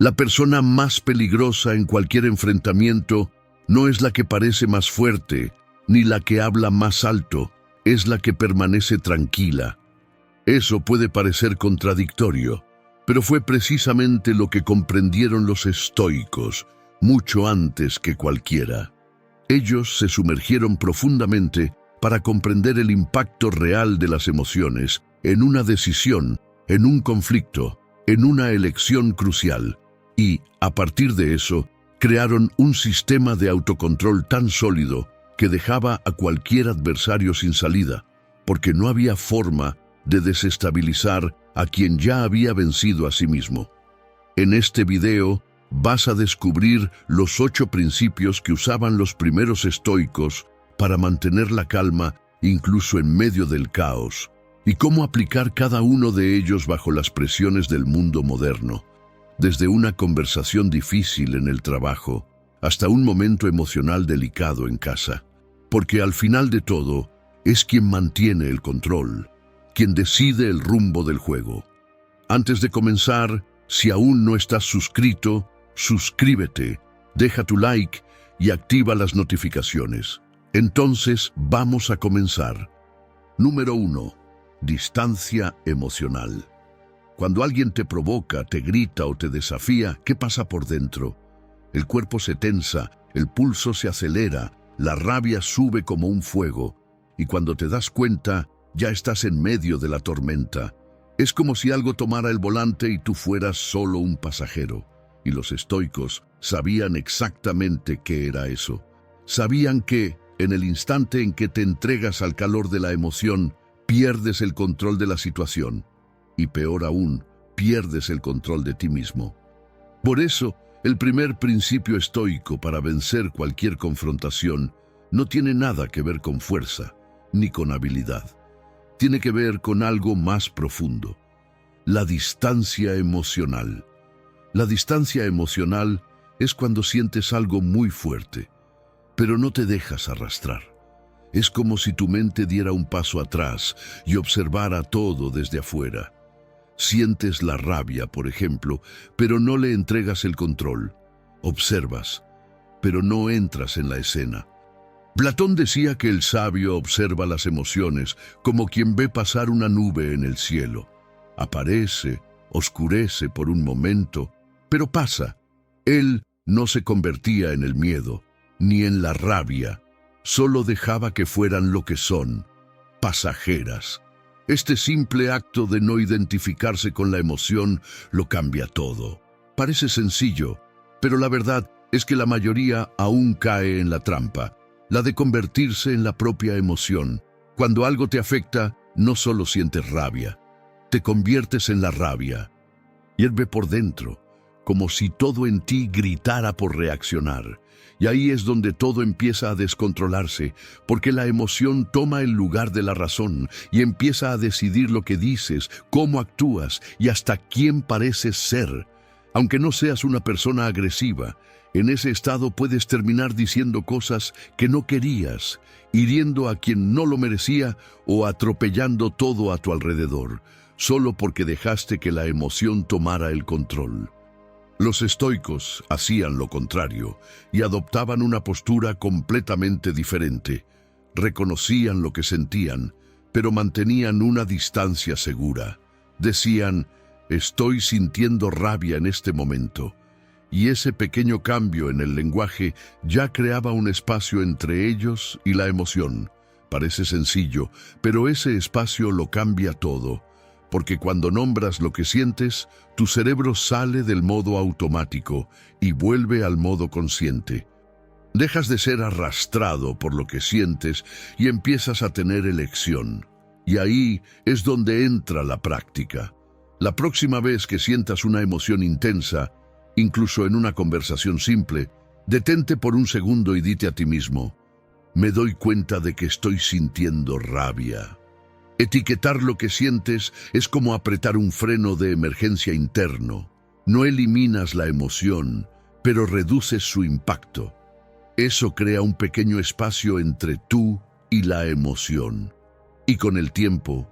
La persona más peligrosa en cualquier enfrentamiento no es la que parece más fuerte, ni la que habla más alto, es la que permanece tranquila. Eso puede parecer contradictorio, pero fue precisamente lo que comprendieron los estoicos, mucho antes que cualquiera. Ellos se sumergieron profundamente para comprender el impacto real de las emociones en una decisión, en un conflicto, en una elección crucial, y, a partir de eso, crearon un sistema de autocontrol tan sólido que dejaba a cualquier adversario sin salida, porque no había forma de desestabilizar a quien ya había vencido a sí mismo. En este video vas a descubrir los 8 principios que usaban los primeros estoicos para mantener la calma incluso en medio del caos, y cómo aplicar cada uno de ellos bajo las presiones del mundo moderno, desde una conversación difícil en el trabajo hasta un momento emocional delicado en casa, porque al final de todo es quien mantiene el control, quien decide el rumbo del juego. Antes de comenzar, si aún no estás suscrito, suscríbete, deja tu like y activa las notificaciones. Entonces, vamos a comenzar. Número 1. Distancia emocional. Cuando alguien te provoca, te grita o te desafía, ¿qué pasa por dentro? El cuerpo se tensa, el pulso se acelera, la rabia sube como un fuego, y cuando te das cuenta, ya estás en medio de la tormenta. Es como si algo tomara el volante y tú fueras solo un pasajero. Y los estoicos sabían exactamente qué era eso. Sabían que, en el instante en que te entregas al calor de la emoción, pierdes el control de la situación. Y peor aún, pierdes el control de ti mismo. Por eso, el primer principio estoico para vencer cualquier confrontación no tiene nada que ver con fuerza, ni con habilidad. Tiene que ver con algo más profundo: la distancia emocional. La distancia emocional es cuando sientes algo muy fuerte, pero no te dejas arrastrar. Es como si tu mente diera un paso atrás y observara todo desde afuera. Sientes la rabia, por ejemplo, pero no le entregas el control. Observas, pero no entras en la escena. Platón decía que el sabio observa las emociones como quien ve pasar una nube en el cielo. Aparece, oscurece por un momento, pero pasa. Él no se convertía en el miedo, ni en la rabia, solo dejaba que fueran lo que son, pasajeras. Este simple acto de no identificarse con la emoción lo cambia todo. Parece sencillo, pero la verdad es que la mayoría aún cae en la trampa, la de convertirse en la propia emoción. Cuando algo te afecta, no solo sientes rabia, te conviertes en la rabia. Hierve por dentro, como si todo en ti gritara por reaccionar. Y ahí es donde todo empieza a descontrolarse, porque la emoción toma el lugar de la razón y empieza a decidir lo que dices, cómo actúas y hasta quién pareces ser. Aunque no seas una persona agresiva, en ese estado puedes terminar diciendo cosas que no querías, hiriendo a quien no lo merecía o atropellando todo a tu alrededor, solo porque dejaste que la emoción tomara el control. Los estoicos hacían lo contrario y adoptaban una postura completamente diferente. Reconocían lo que sentían, pero mantenían una distancia segura. Decían: estoy sintiendo rabia en este momento. Y ese pequeño cambio en el lenguaje ya creaba un espacio entre ellos y la emoción. Parece sencillo, pero ese espacio lo cambia todo. Porque cuando nombras lo que sientes, tu cerebro sale del modo automático y vuelve al modo consciente. Dejas de ser arrastrado por lo que sientes y empiezas a tener elección. Y ahí es donde entra la práctica. La próxima vez que sientas una emoción intensa, incluso en una conversación simple, detente por un segundo y dite a ti mismo: me doy cuenta de que estoy sintiendo rabia. Etiquetar lo que sientes es como apretar un freno de emergencia interno. No eliminas la emoción, pero reduces su impacto. Eso crea un pequeño espacio entre tú y la emoción. Y con el tiempo,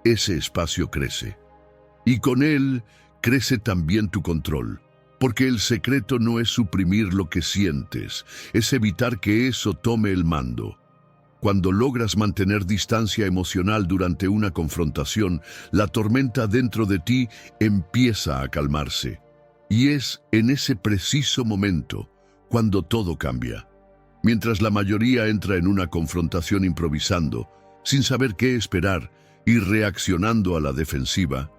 ese espacio crece. Y con él crece también tu control. Porque el secreto no es suprimir lo que sientes, es evitar que eso tome el mando. Cuando logras mantener distancia emocional durante una confrontación, la tormenta dentro de ti empieza a calmarse. Y es en ese preciso momento cuando todo cambia. Mientras la mayoría entra en una confrontación improvisando, sin saber qué esperar y reaccionando a la defensiva,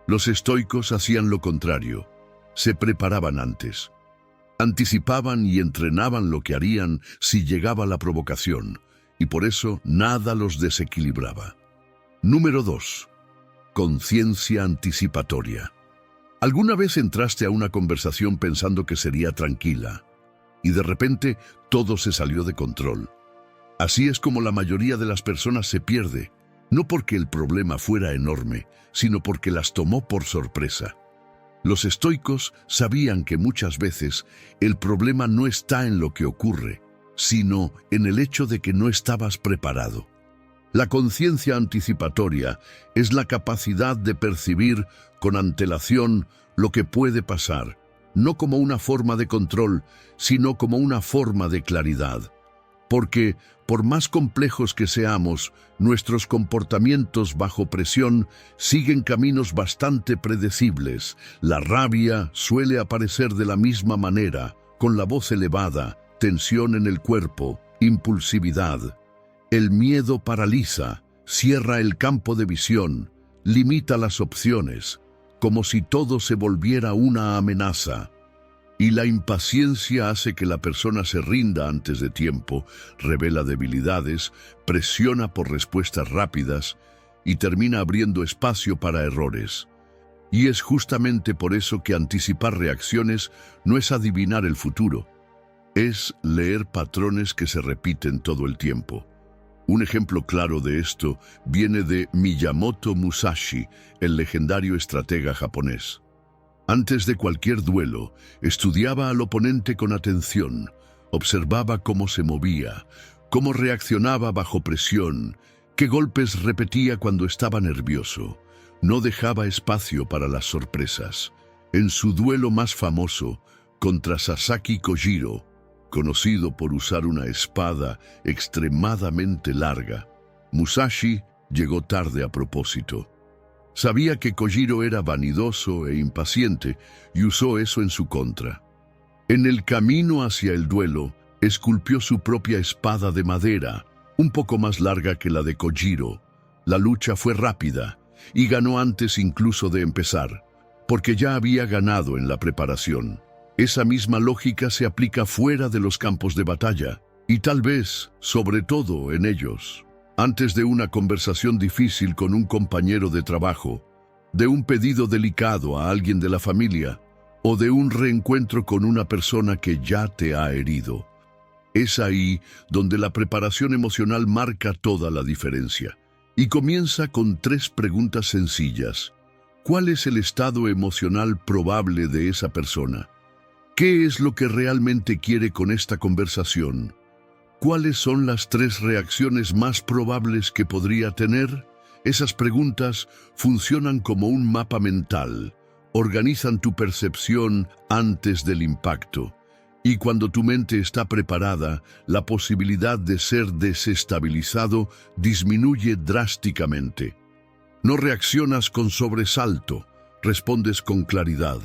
los estoicos hacían lo contrario. Se preparaban antes. Anticipaban y entrenaban lo que harían si llegaba la provocación, y por eso nada los desequilibraba. Número 2. Conciencia anticipatoria. ¿Alguna vez entraste a una conversación pensando que sería tranquila y de repente todo se salió de control? Así es como la mayoría de las personas se pierde, no porque el problema fuera enorme, sino porque las tomó por sorpresa. Los estoicos sabían que muchas veces el problema no está en lo que ocurre, sino en el hecho de que no estabas preparado. La conciencia anticipatoria es la capacidad de percibir con antelación lo que puede pasar, no como una forma de control, sino como una forma de claridad. Porque, por más complejos que seamos, nuestros comportamientos bajo presión siguen caminos bastante predecibles. La rabia suele aparecer de la misma manera, con la voz elevada, tensión en el cuerpo, impulsividad. El miedo paraliza, cierra el campo de visión, limita las opciones, como si todo se volviera una amenaza. Y la impaciencia hace que la persona se rinda antes de tiempo, revela debilidades, presiona por respuestas rápidas y termina abriendo espacio para errores. Y es justamente por eso que anticipar reacciones no es adivinar el futuro, es leer patrones que se repiten todo el tiempo. Un ejemplo claro de esto viene de Miyamoto Musashi, el legendario estratega japonés. Antes de cualquier duelo, estudiaba al oponente con atención, observaba cómo se movía, cómo reaccionaba bajo presión, qué golpes repetía cuando estaba nervioso. No dejaba espacio para las sorpresas. En su duelo más famoso, contra Sasaki Kojiro, conocido por usar una espada extremadamente larga, Musashi llegó tarde a propósito. Sabía que Kojiro era vanidoso e impaciente y usó eso en su contra. En el camino hacia el duelo, esculpió su propia espada de madera, un poco más larga que la de Kojiro. La lucha fue rápida y ganó antes incluso de empezar, porque ya había ganado en la preparación. Esa misma lógica se aplica fuera de los campos de batalla, y tal vez, sobre todo, en ellos. Antes de una conversación difícil con un compañero de trabajo, de un pedido delicado a alguien de la familia, o de un reencuentro con una persona que ya te ha herido. Es ahí donde la preparación emocional marca toda la diferencia. Y comienza con 3 preguntas sencillas. ¿Cuál es el estado emocional probable de esa persona? ¿Qué es lo que realmente quiere con esta conversación? ¿Cuáles son las 3 reacciones más probables que podría tener? Esas preguntas funcionan como un mapa mental, organizan tu percepción antes del impacto. Y cuando tu mente está preparada, la posibilidad de ser desestabilizado disminuye drásticamente. No reaccionas con sobresalto, respondes con claridad.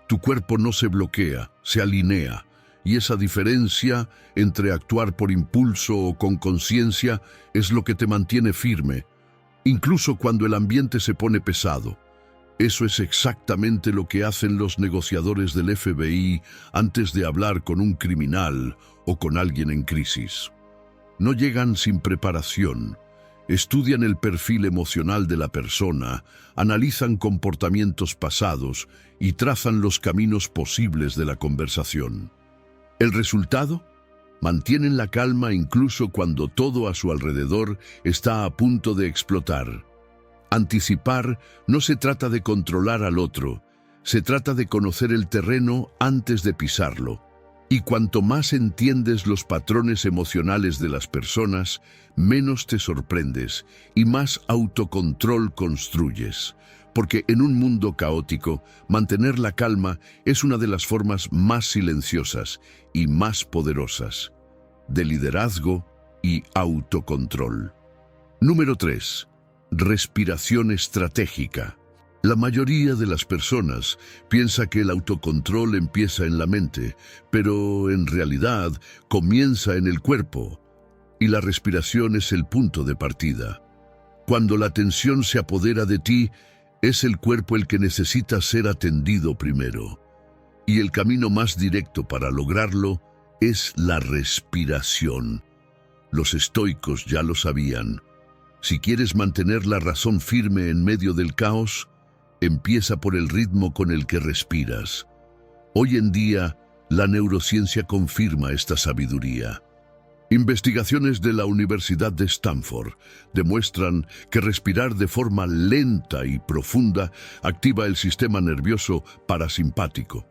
Tu cuerpo no se bloquea, se alinea. Y esa diferencia entre actuar por impulso o con conciencia es lo que te mantiene firme, incluso cuando el ambiente se pone pesado. Eso es exactamente lo que hacen los negociadores del FBI antes de hablar con un criminal o con alguien en crisis. No llegan sin preparación. Estudian el perfil emocional de la persona, analizan comportamientos pasados y trazan los caminos posibles de la conversación. ¿El resultado? Mantienen la calma incluso cuando todo a su alrededor está a punto de explotar. Anticipar no se trata de controlar al otro, se trata de conocer el terreno antes de pisarlo. Y cuanto más entiendes los patrones emocionales de las personas, menos te sorprendes y más autocontrol construyes. porque en un mundo caótico, mantener la calma es una de las formas más silenciosas y más poderosas de liderazgo y autocontrol. Número 3. Respiración estratégica. La mayoría de las personas piensa que el autocontrol empieza en la mente, pero en realidad comienza en el cuerpo, y la respiración es el punto de partida. Cuando la tensión se apodera de ti, es el cuerpo el que necesita ser atendido primero. Y el camino más directo para lograrlo es la respiración. Los estoicos ya lo sabían. Si quieres mantener la razón firme en medio del caos, empieza por el ritmo con el que respiras. Hoy en día, la neurociencia confirma esta sabiduría. Investigaciones de la Universidad de Stanford demuestran que respirar de forma lenta y profunda activa el sistema nervioso parasimpático,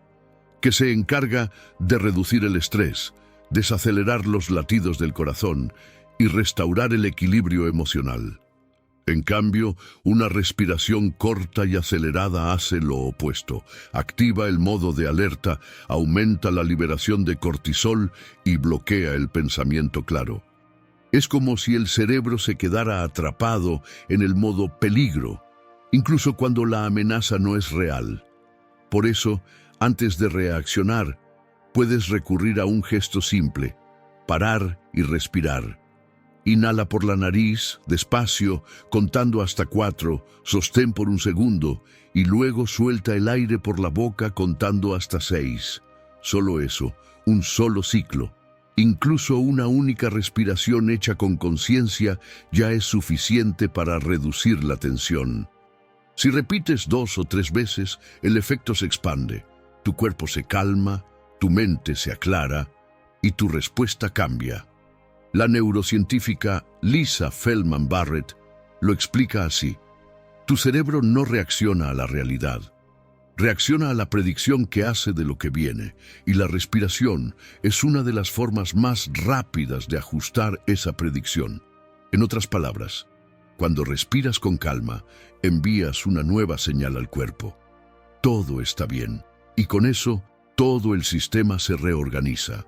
que se encarga de reducir el estrés, desacelerar los latidos del corazón y restaurar el equilibrio emocional. En cambio, una respiración corta y acelerada hace lo opuesto. Activa el modo de alerta, aumenta la liberación de cortisol y bloquea el pensamiento claro. Es como si el cerebro se quedara atrapado en el modo peligro, incluso cuando la amenaza no es real. Por eso, antes de reaccionar, puedes recurrir a un gesto simple: parar y respirar. Inhala por la nariz, despacio, contando hasta 4, sostén por un segundo y luego suelta el aire por la boca contando hasta 6. Solo eso, un solo ciclo. Incluso una única respiración hecha con conciencia ya es suficiente para reducir la tensión. Si repites 2 o 3 veces, el efecto se expande. Tu cuerpo se calma, tu mente se aclara y tu respuesta cambia. La neurocientífica Lisa Feldman Barrett lo explica así: tu cerebro no reacciona a la realidad, reacciona a la predicción que hace de lo que viene, y la respiración es una de las formas más rápidas de ajustar esa predicción. En otras palabras, cuando respiras con calma, envías una nueva señal al cuerpo: todo está bien, y con eso todo el sistema se reorganiza.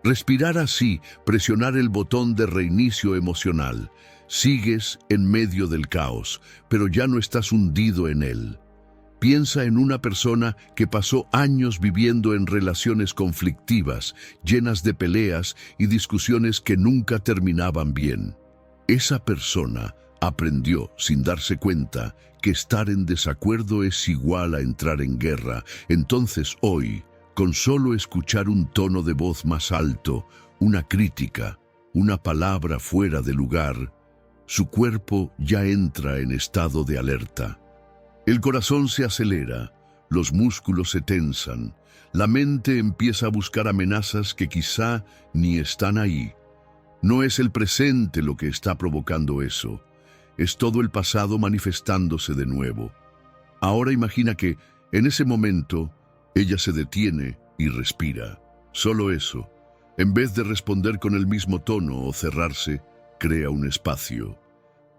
Respirar así, presionar el botón de reinicio emocional. Sigues en medio del caos, pero ya no estás hundido en él. Piensa en una persona que pasó años viviendo en relaciones conflictivas, llenas de peleas y discusiones que nunca terminaban bien. Esa persona aprendió, sin darse cuenta, que estar en desacuerdo es igual a entrar en guerra. Entonces hoy, con solo escuchar un tono de voz más alto, una crítica, una palabra fuera de lugar, su cuerpo ya entra en estado de alerta. El corazón se acelera, los músculos se tensan, la mente empieza a buscar amenazas que quizá ni están ahí. No es el presente lo que está provocando eso, es todo el pasado manifestándose de nuevo. Ahora imagina que, en ese momento, ella se detiene y respira. Solo eso. En vez de responder con el mismo tono o cerrarse, crea un espacio.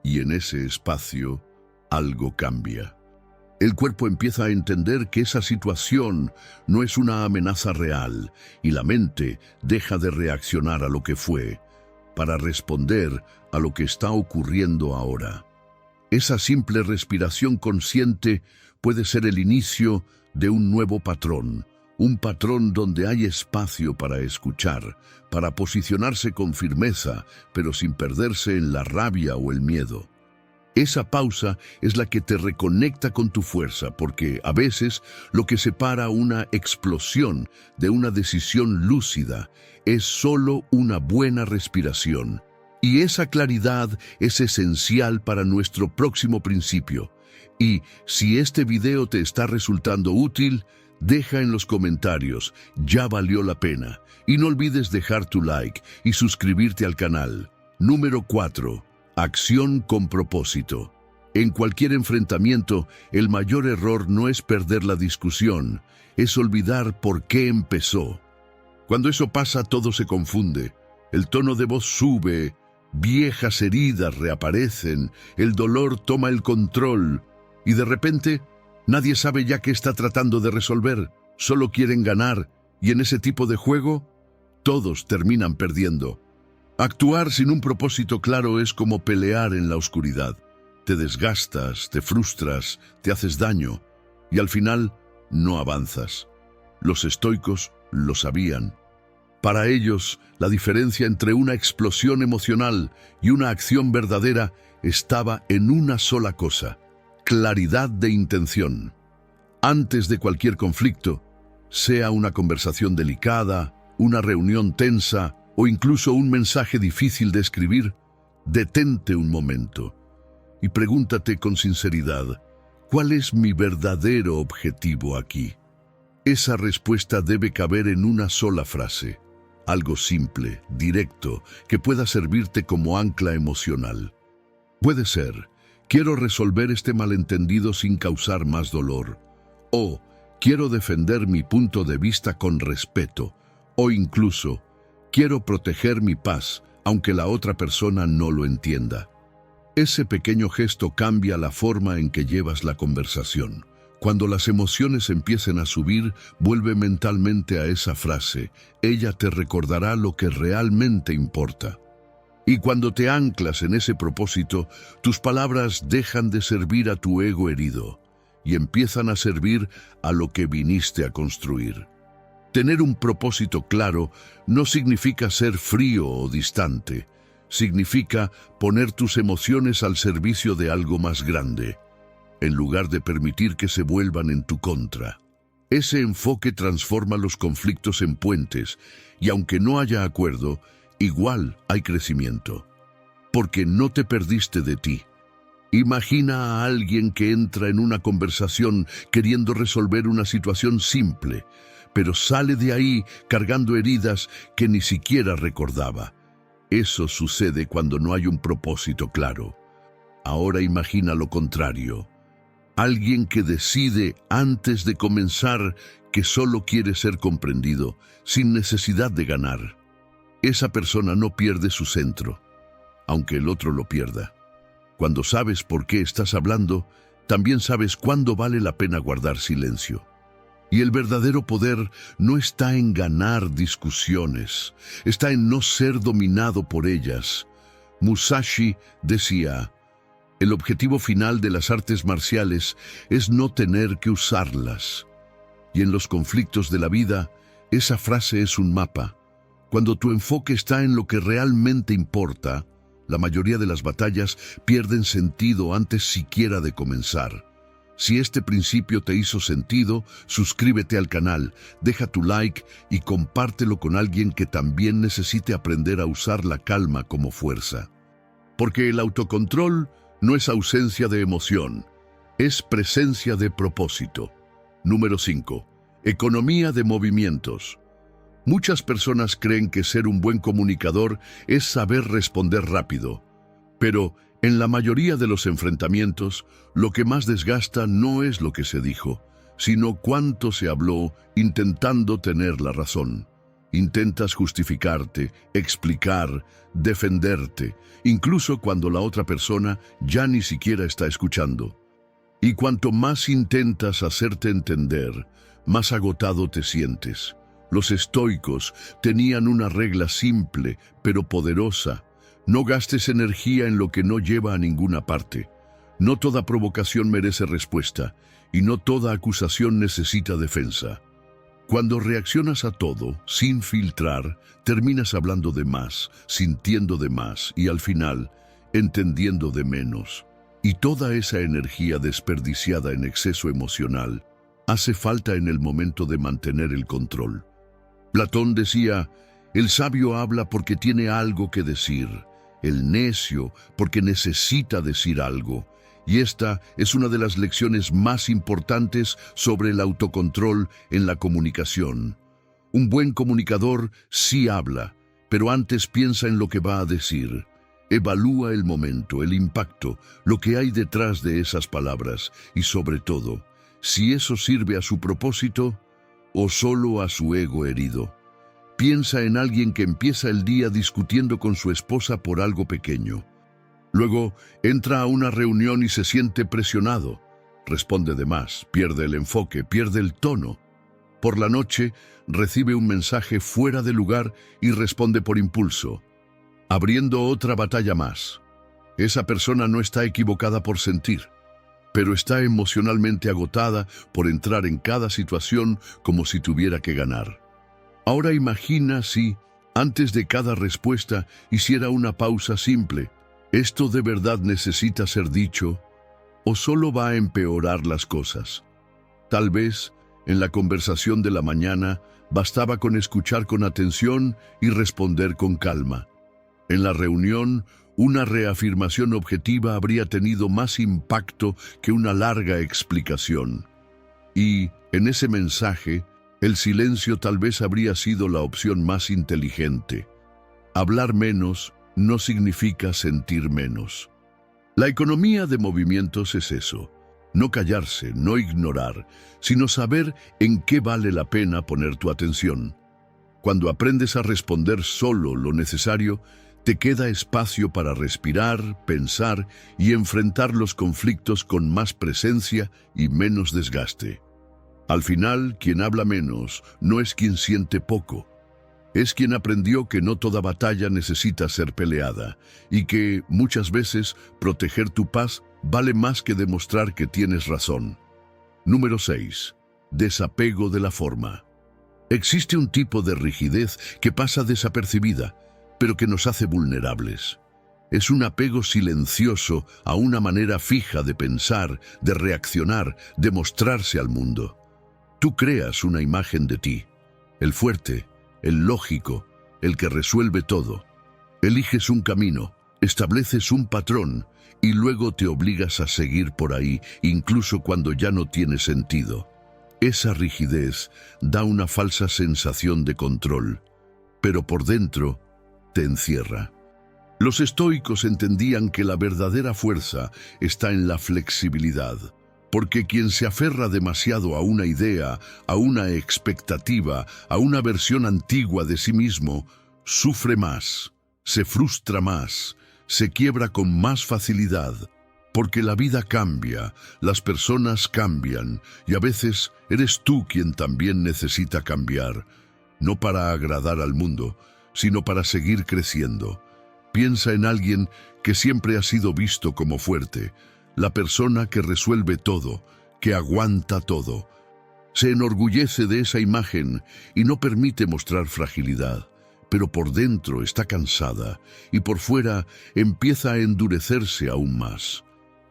Y en ese espacio, algo cambia. El cuerpo empieza a entender que esa situación no es una amenaza real, y la mente deja de reaccionar a lo que fue, para responder a lo que está ocurriendo ahora. Esa simple respiración consciente puede ser el inicio de un nuevo patrón, un patrón donde hay espacio para escuchar, para posicionarse con firmeza, pero sin perderse en la rabia o el miedo. Esa pausa es la que te reconecta con tu fuerza, porque a veces lo que separa una explosión de una decisión lúcida es solo una buena respiración. Y esa claridad es esencial para nuestro próximo principio. Y si este video te está resultando útil, deja en los comentarios: ya valió la pena. Y no olvides dejar tu like y suscribirte al canal. Número 4. Acción con propósito. En cualquier enfrentamiento, el mayor error no es perder la discusión, es olvidar por qué empezó. Cuando eso pasa, todo se confunde. El tono de voz sube, viejas heridas reaparecen, el dolor toma el control, Y de repente, nadie sabe ya qué está tratando de resolver, solo quieren ganar, y en ese tipo de juego, todos terminan perdiendo. Actuar sin un propósito claro es como pelear en la oscuridad. Te desgastas, te frustras, te haces daño, y al final no avanzas. Los estoicos lo sabían. Para ellos, la diferencia entre una explosión emocional y una acción verdadera estaba en una sola cosa: claridad de intención. Antes de cualquier conflicto, sea una conversación delicada, una reunión tensa o incluso un mensaje difícil de escribir, detente un momento y pregúntate con sinceridad: ¿cuál es mi verdadero objetivo aquí? Esa respuesta debe caber en una sola frase, algo simple, directo, que pueda servirte como ancla emocional. Puede ser: quiero resolver este malentendido sin causar más dolor, o quiero defender mi punto de vista con respeto, o incluso quiero proteger mi paz, aunque la otra persona no lo entienda. Ese pequeño gesto cambia la forma en que llevas la conversación. Cuando las emociones empiecen a subir, vuelve mentalmente a esa frase. Ella te recordará lo que realmente importa. Y cuando te anclas en ese propósito, tus palabras dejan de servir a tu ego herido y empiezan a servir a lo que viniste a construir. Tener un propósito claro no significa ser frío o distante. Significa poner tus emociones al servicio de algo más grande, en lugar de permitir que se vuelvan en tu contra. Ese enfoque transforma los conflictos en puentes, y aunque no haya acuerdo, igual hay crecimiento, porque no te perdiste de ti. Imagina a alguien que entra en una conversación queriendo resolver una situación simple, pero sale de ahí cargando heridas que ni siquiera recordaba. Eso sucede cuando no hay un propósito claro. Ahora imagina lo contrario. Alguien que decide antes de comenzar que solo quiere ser comprendido, sin necesidad de ganar. Esa persona no pierde su centro, aunque el otro lo pierda. Cuando sabes por qué estás hablando, también sabes cuándo vale la pena guardar silencio. Y el verdadero poder no está en ganar discusiones, está en no ser dominado por ellas. Musashi decía: el objetivo final de las artes marciales es no tener que usarlas. Y en los conflictos de la vida, esa frase es un mapa. Cuando tu enfoque está en lo que realmente importa, la mayoría de las batallas pierden sentido antes siquiera de comenzar. Si este principio te hizo sentido, suscríbete al canal, deja tu like y compártelo con alguien que también necesite aprender a usar la calma como fuerza. Porque el autocontrol no es ausencia de emoción, es presencia de propósito. Número 5. Economía de movimientos. Muchas personas creen que ser un buen comunicador es saber responder rápido, pero en la mayoría de los enfrentamientos, lo que más desgasta no es lo que se dijo, sino cuánto se habló intentando tener la razón. Intentas justificarte, explicar, defenderte, incluso cuando la otra persona ya ni siquiera está escuchando. Y cuanto más intentas hacerte entender, más agotado te sientes. Los estoicos tenían una regla simple, pero poderosa. No gastes energía en lo que no lleva a ninguna parte. No toda provocación merece respuesta, y no toda acusación necesita defensa. Cuando reaccionas a todo, sin filtrar, terminas hablando de más, sintiendo de más y al final, entendiendo de menos. Y toda esa energía desperdiciada en exceso emocional hace falta en el momento de mantener el control. Platón decía: el sabio habla porque tiene algo que decir, el necio porque necesita decir algo. Y esta es una de las lecciones más importantes sobre el autocontrol en la comunicación. Un buen comunicador sí habla, pero antes piensa en lo que va a decir. Evalúa el momento, el impacto, lo que hay detrás de esas palabras y, sobre todo, si eso sirve a su propósito o solo a su ego herido. Piensa en alguien que empieza el día discutiendo con su esposa por algo pequeño. Luego entra a una reunión y se siente presionado. responde de más, pierde el enfoque, pierde el tono. Por la noche, recibe un mensaje fuera de lugar y responde por impulso, abriendo otra batalla más. Esa persona no está equivocada por sentir, pero está emocionalmente agotada por entrar en cada situación como si tuviera que ganar. Ahora imagina si, antes de cada respuesta, hiciera una pausa simple. ¿Esto de verdad necesita ser dicho o solo va a empeorar las cosas? Tal vez, en la conversación de la mañana, bastaba con escuchar con atención y responder con calma. En la reunión, una reafirmación objetiva habría tenido más impacto que una larga explicación. Y, en ese mensaje, el silencio tal vez habría sido la opción más inteligente. Hablar menos no significa sentir menos. La economía de movimientos es eso. No callarse, no ignorar, sino saber en qué vale la pena poner tu atención. Cuando aprendes a responder solo lo necesario, te queda espacio para respirar, pensar y enfrentar los conflictos con más presencia y menos desgaste. Al final, quien habla menos no es quien siente poco. Es quien aprendió que no toda batalla necesita ser peleada y que, muchas veces, proteger tu paz vale más que demostrar que tienes razón. Número 6. Desapego de la forma. Existe un tipo de rigidez que pasa desapercibida, pero que nos hace vulnerables. Es un apego silencioso a una manera fija de pensar, de reaccionar, de mostrarse al mundo. Tú creas una imagen de ti, el fuerte, el lógico, el que resuelve todo. Eliges un camino, estableces un patrón y luego te obligas a seguir por ahí, incluso cuando ya no tiene sentido. Esa rigidez da una falsa sensación de control, pero por dentro te encierra. Los estoicos entendían que la verdadera fuerza está en la flexibilidad, porque quien se aferra demasiado a una idea, a una expectativa, a una versión antigua de sí mismo, sufre más, se frustra más, se quiebra con más facilidad, porque la vida cambia, las personas cambian, y a veces eres tú quien también necesita cambiar, no para agradar al mundo, sino para seguir creciendo. Piensa en alguien que siempre ha sido visto como fuerte, la persona que resuelve todo, que aguanta todo. Se enorgullece de esa imagen y no permite mostrar fragilidad, pero por dentro está cansada y por fuera empieza a endurecerse aún más.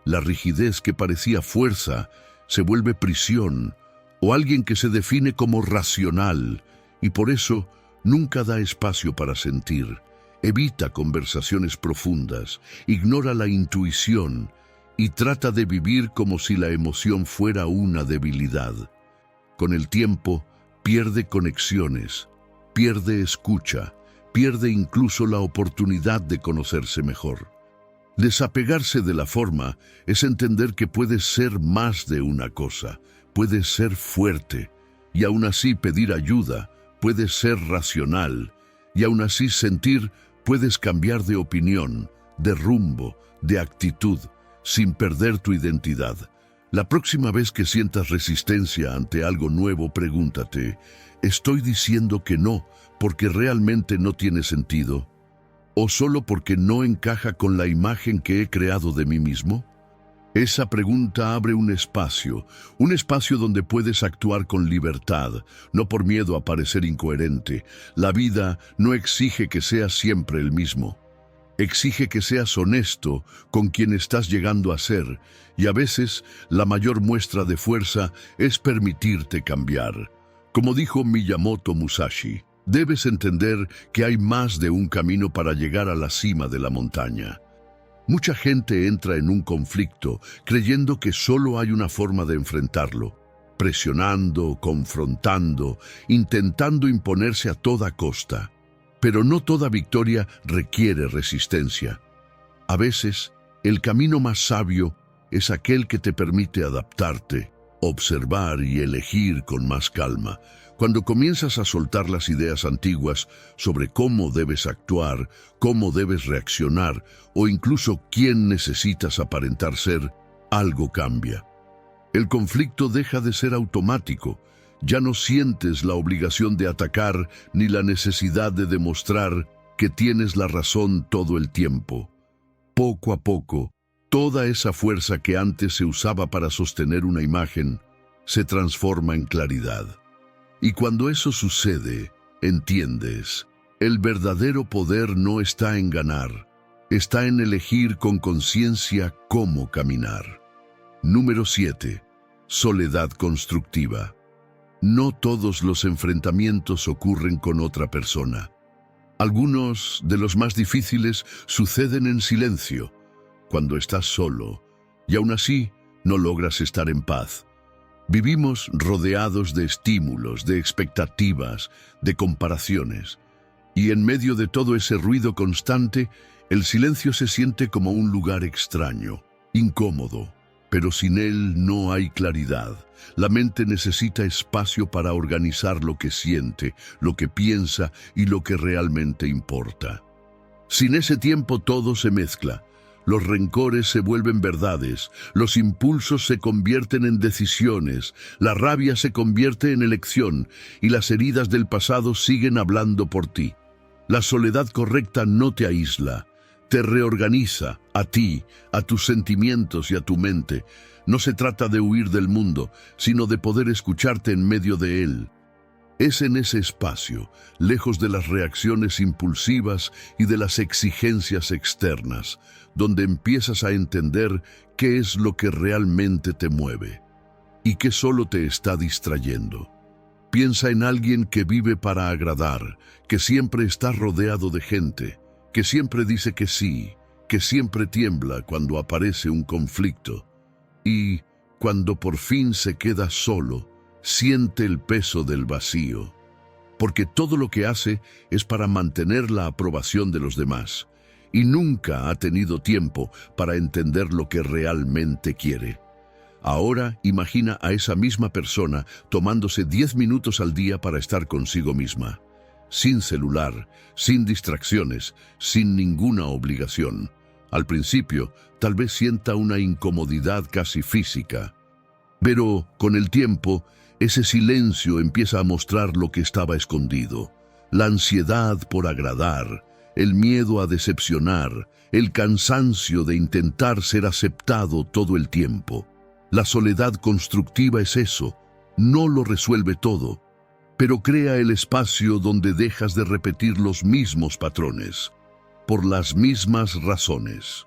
La rigidez que parecía fuerza se vuelve prisión, o alguien que se define como racional, y por eso nunca da espacio para sentir. Evita conversaciones profundas, ignora la intuición y trata de vivir como si la emoción fuera una debilidad. Con el tiempo, pierde conexiones, pierde escucha, pierde incluso la oportunidad de conocerse mejor. Desapegarse de la forma es entender que puedes ser más de una cosa, puedes ser fuerte y aún así pedir ayuda, puedes ser racional y aún así sentir, puedes cambiar de opinión, de rumbo, de actitud, sin perder tu identidad. La próxima vez que sientas resistencia ante algo nuevo, pregúntate, ¿estoy diciendo que no porque realmente no tiene sentido? ¿O solo porque no encaja con la imagen que he creado de mí mismo? Esa pregunta abre un espacio donde puedes actuar con libertad, no por miedo a parecer incoherente. La vida no exige que seas siempre el mismo. Exige que seas honesto con quien estás llegando a ser, y a veces la mayor muestra de fuerza es permitirte cambiar. Como dijo Miyamoto Musashi, debes entender que hay más de un camino para llegar a la cima de la montaña. Mucha gente entra en un conflicto creyendo que solo hay una forma de enfrentarlo, presionando, confrontando, intentando imponerse a toda costa. Pero no toda victoria requiere resistencia. A veces, el camino más sabio es aquel que te permite adaptarte, observar y elegir con más calma. Cuando comienzas a soltar las ideas antiguas sobre cómo debes actuar, cómo debes reaccionar o incluso quién necesitas aparentar ser, algo cambia. El conflicto deja de ser automático. Ya no sientes la obligación de atacar ni la necesidad de demostrar que tienes la razón todo el tiempo. Poco a poco, toda esa fuerza que antes se usaba para sostener una imagen se transforma en claridad. Y cuando eso sucede, entiendes, el verdadero poder no está en ganar, está en elegir con conciencia cómo caminar. Número 7. Soledad constructiva. No todos los enfrentamientos ocurren con otra persona. Algunos de los más difíciles suceden en silencio, cuando estás solo, y aún así no logras estar en paz. Vivimos rodeados de estímulos, de expectativas, de comparaciones, y en medio de todo ese ruido constante, el silencio se siente como un lugar extraño, incómodo, pero sin él no hay claridad. La mente necesita espacio para organizar lo que siente, lo que piensa y lo que realmente importa. Sin ese tiempo todo se mezcla. Los rencores se vuelven verdades, los impulsos se convierten en decisiones, la rabia se convierte en elección y las heridas del pasado siguen hablando por ti. La soledad correcta no te aísla, te reorganiza a ti, a tus sentimientos y a tu mente. No se trata de huir del mundo, sino de poder escucharte en medio de él. Es en ese espacio, lejos de las reacciones impulsivas y de las exigencias externas, donde empiezas a entender qué es lo que realmente te mueve y qué solo te está distrayendo. Piensa en alguien que vive para agradar, que siempre está rodeado de gente, que siempre dice que sí, que siempre tiembla cuando aparece un conflicto y, cuando por fin se queda solo, siente el peso del vacío, porque todo lo que hace es para mantener la aprobación de los demás y nunca ha tenido tiempo para entender lo que realmente quiere. Ahora imagina a esa misma persona tomándose 10 minutos al día para estar consigo misma, sin celular, sin distracciones, sin ninguna obligación. Al principio, tal vez sienta una incomodidad casi física, pero con el tiempo, ese silencio empieza a mostrar lo que estaba escondido: la ansiedad por agradar, el miedo a decepcionar, el cansancio de intentar ser aceptado todo el tiempo. La soledad constructiva es eso, no lo resuelve todo, pero crea el espacio donde dejas de repetir los mismos patrones, por las mismas razones.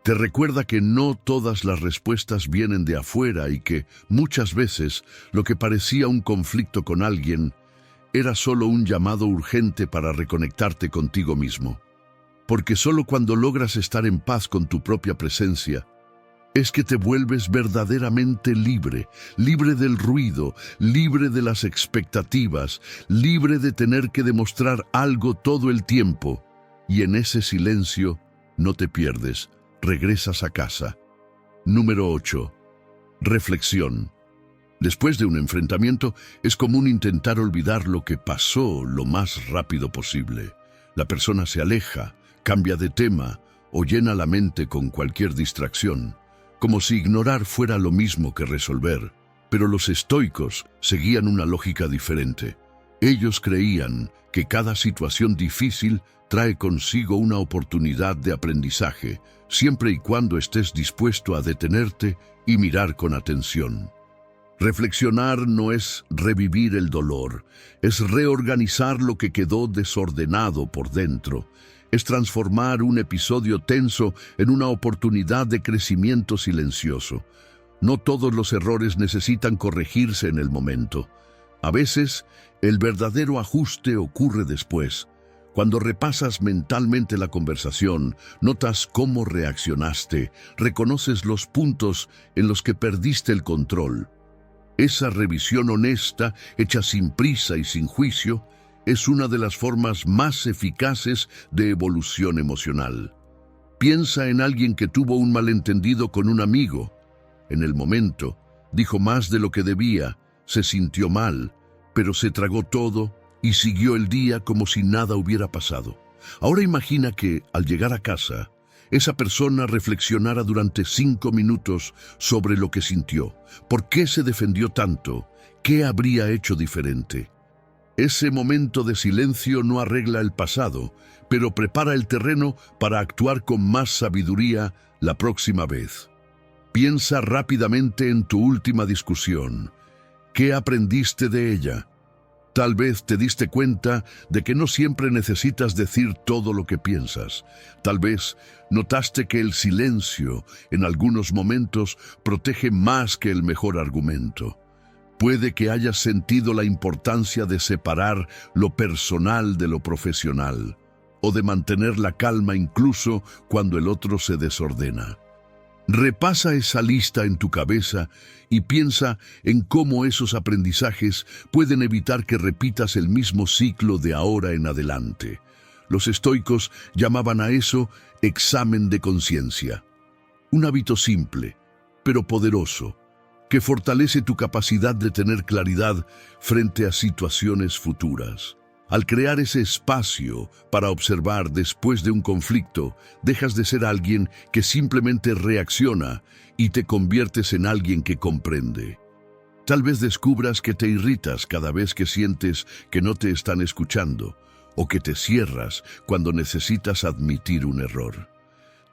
Te recuerda que no todas las respuestas vienen de afuera y que, muchas veces, lo que parecía un conflicto con alguien era solo un llamado urgente para reconectarte contigo mismo. Porque solo cuando logras estar en paz con tu propia presencia, es que te vuelves verdaderamente libre, libre del ruido, libre de las expectativas, libre de tener que demostrar algo todo el tiempo. Y en ese silencio no te pierdes, regresas a casa. Número 8. Reflexión. Después de un enfrentamiento, es común intentar olvidar lo que pasó lo más rápido posible. La persona se aleja, cambia de tema o llena la mente con cualquier distracción, como si ignorar fuera lo mismo que resolver. Pero los estoicos seguían una lógica diferente. Ellos creían que cada situación difícil trae consigo una oportunidad de aprendizaje, siempre y cuando estés dispuesto a detenerte y mirar con atención. Reflexionar no es revivir el dolor, es reorganizar lo que quedó desordenado por dentro, es transformar un episodio tenso en una oportunidad de crecimiento silencioso. No todos los errores necesitan corregirse en el momento. A veces, el verdadero ajuste ocurre después. Cuando repasas mentalmente la conversación, notas cómo reaccionaste, reconoces los puntos en los que perdiste el control. Esa revisión honesta, hecha sin prisa y sin juicio, es una de las formas más eficaces de evolución emocional. Piensa en alguien que tuvo un malentendido con un amigo. En el momento, dijo más de lo que debía, se sintió mal, pero se tragó todo y siguió el día como si nada hubiera pasado. Ahora imagina que, al llegar a casa, esa persona reflexionara durante 5 minutos sobre lo que sintió, por qué se defendió tanto, qué habría hecho diferente. Ese momento de silencio no arregla el pasado, pero prepara el terreno para actuar con más sabiduría la próxima vez. Piensa rápidamente en tu última discusión. ¿Qué aprendiste de ella? Tal vez te diste cuenta de que no siempre necesitas decir todo lo que piensas. Tal vez notaste que el silencio, en algunos momentos, protege más que el mejor argumento. Puede que hayas sentido la importancia de separar lo personal de lo profesional, o de mantener la calma incluso cuando el otro se desordena. Repasa esa lista en tu cabeza y piensa en cómo esos aprendizajes pueden evitar que repitas el mismo ciclo de ahora en adelante. Los estoicos llamaban a eso examen de conciencia. Un hábito simple, pero poderoso, que fortalece tu capacidad de tener claridad frente a situaciones futuras. Al crear ese espacio para observar después de un conflicto, dejas de ser alguien que simplemente reacciona y te conviertes en alguien que comprende. Tal vez descubras que te irritas cada vez que sientes que no te están escuchando, o que te cierras cuando necesitas admitir un error.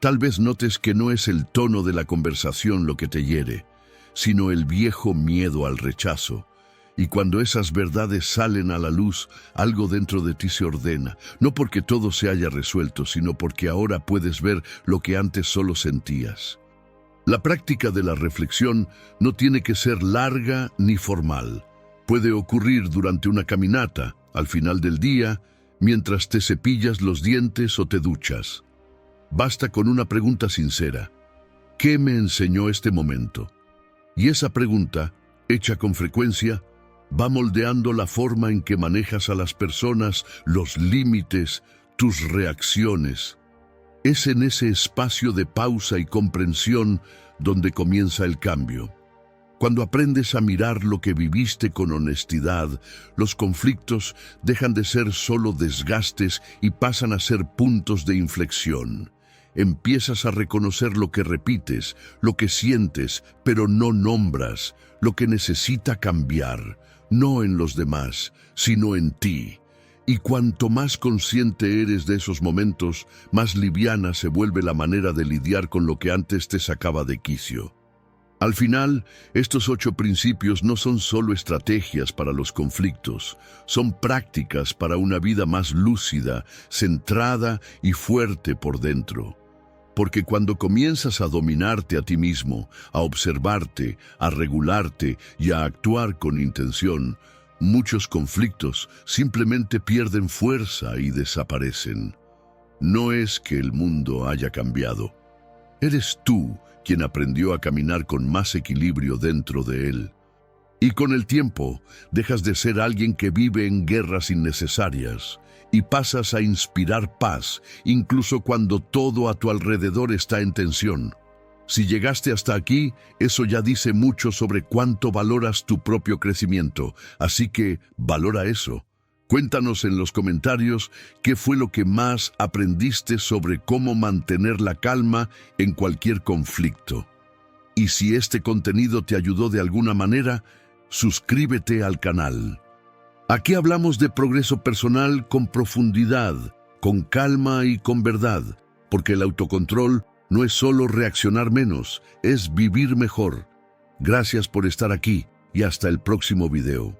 Tal vez notes que no es el tono de la conversación lo que te hiere, sino el viejo miedo al rechazo. Y cuando esas verdades salen a la luz, algo dentro de ti se ordena, no porque todo se haya resuelto, sino porque ahora puedes ver lo que antes solo sentías. La práctica de la reflexión no tiene que ser larga ni formal. Puede ocurrir durante una caminata, al final del día, mientras te cepillas los dientes o te duchas. Basta con una pregunta sincera. ¿Qué me enseñó este momento? Y esa pregunta, hecha con frecuencia, va moldeando la forma en que manejas a las personas, los límites, tus reacciones. Es en ese espacio de pausa y comprensión donde comienza el cambio. Cuando aprendes a mirar lo que viviste con honestidad, los conflictos dejan de ser solo desgastes y pasan a ser puntos de inflexión. Empiezas a reconocer lo que repites, lo que sientes, pero no nombras, lo que necesita cambiar, no en los demás, sino en ti. Y cuanto más consciente eres de esos momentos, más liviana se vuelve la manera de lidiar con lo que antes te sacaba de quicio. Al final, estos 8 principios no son solo estrategias para los conflictos, son prácticas para una vida más lúcida, centrada y fuerte por dentro. Porque cuando comienzas a dominarte a ti mismo, a observarte, a regularte y a actuar con intención, muchos conflictos simplemente pierden fuerza y desaparecen. No es que el mundo haya cambiado. Eres tú quien aprendió a caminar con más equilibrio dentro de él. Y con el tiempo, dejas de ser alguien que vive en guerras innecesarias y pasas a inspirar paz, incluso cuando todo a tu alrededor está en tensión. Si llegaste hasta aquí, eso ya dice mucho sobre cuánto valoras tu propio crecimiento, así que valora eso. Cuéntanos en los comentarios qué fue lo que más aprendiste sobre cómo mantener la calma en cualquier conflicto. Y si este contenido te ayudó de alguna manera, suscríbete al canal. Aquí hablamos de progreso personal con profundidad, con calma y con verdad, porque el autocontrol no es solo reaccionar menos, es vivir mejor. Gracias por estar aquí y hasta el próximo video.